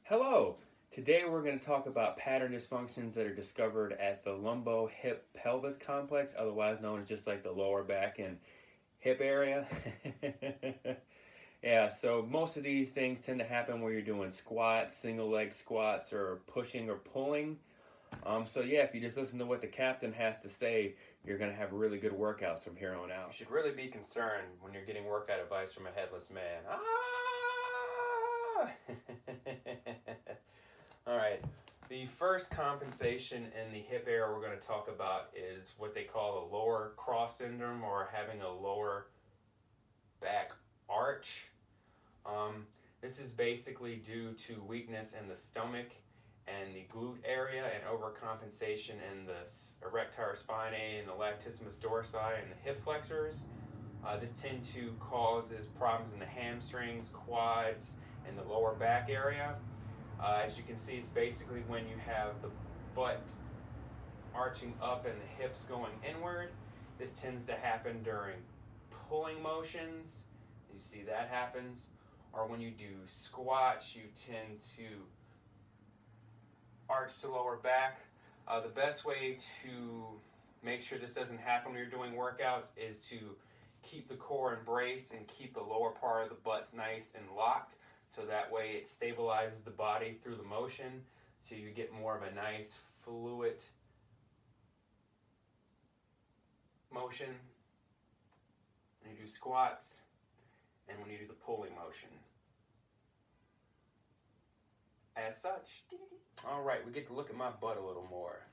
Hello! Today we're going to talk about pattern dysfunctions that are discovered at the lumbo-hip-pelvis complex, otherwise known as just like the lower back and hip area. Yeah, so most of these things tend to happen where you're doing squats, single leg squats, or pushing or pulling. So yeah, if you just listen to what the captain has to say, you're going to have really good workouts from here on out. You should really be concerned when you're getting workout advice from a headless man. All right, the first compensation in the hip area we're going to talk about is what they call a lower cross syndrome, or having a lower back arch. This is basically due to weakness in the stomach and the glute area, and overcompensation in the erector spinae and the latissimus dorsi and the hip flexors. This tend to causes problems in the hamstrings, quads, and the lower back area. As you can see, it's basically when you have the butt arching up and the hips going inward. This tends to happen during pulling motions. You see that happens. Or when you do squats, you tend to arch to lower back. The best way to make sure this doesn't happen when you're doing workouts is to keep the core embraced and keep the lower part of the butt nice and locked, so that way it stabilizes the body through the motion, so you get more of a nice fluid motion when you do squats and when you do the pulling motion. As such, all right, we get to look at my butt a little more.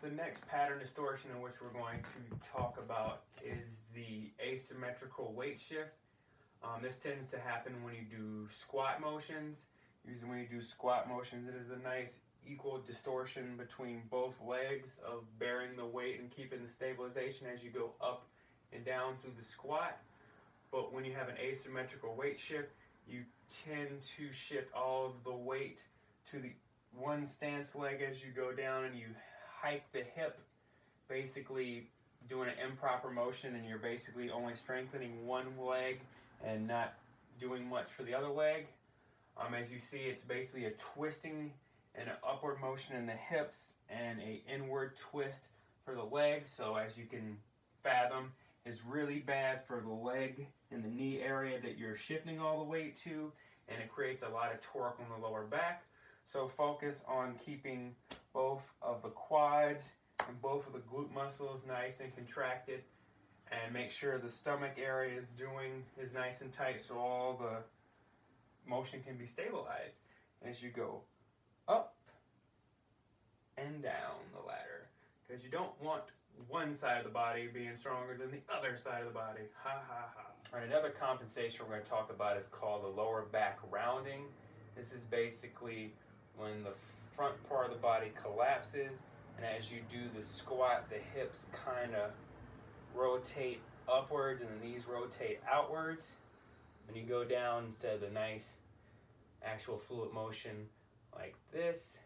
The next pattern distortion in which we're going to talk about is the asymmetrical weight shift. This tends to happen when you do squat motions. Usually when you do squat motions, it is a nice equal distortion between both legs of bearing the weight and keeping the stabilization as you go up and down through the squat. But when you have an asymmetrical weight shift, you tend to shift all of the weight to the one stance leg as you go down, and you hike the hip, basically doing an improper motion, and you're basically only strengthening one leg and not doing much for the other leg. As you see, it's basically a twisting and an upward motion in the hips and an inward twist for the legs. So as you can fathom, it's really bad for the leg and the knee area that you're shifting all the weight to, and it creates a lot of torque on the lower back. So focus on keeping both of the quads and both of the glute muscles nice and contracted, and make sure the stomach area is nice and tight, so all the motion can be stabilized as you go up and down the ladder, because you don't want one side of the body being stronger than the other side of the body. Ha ha ha. All right, another compensation we're going to talk about is called the lower back rounding. This is basically when the front part of the body collapses, and as you do the squat, the hips kind of rotate upwards and the knees rotate outwards. When you go down, instead of the nice actual fluid motion like this,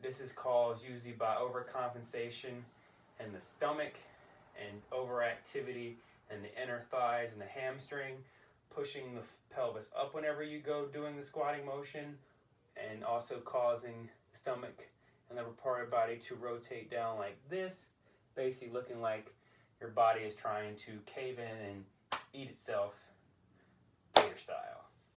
this is caused usually by overcompensation in the stomach and overactivity in the inner thighs and the hamstring, pushing the pelvis up whenever you go doing the squatting motion, and also causing the stomach and the upper part of the body to rotate down like this, basically looking like your body is trying to cave in and eat itself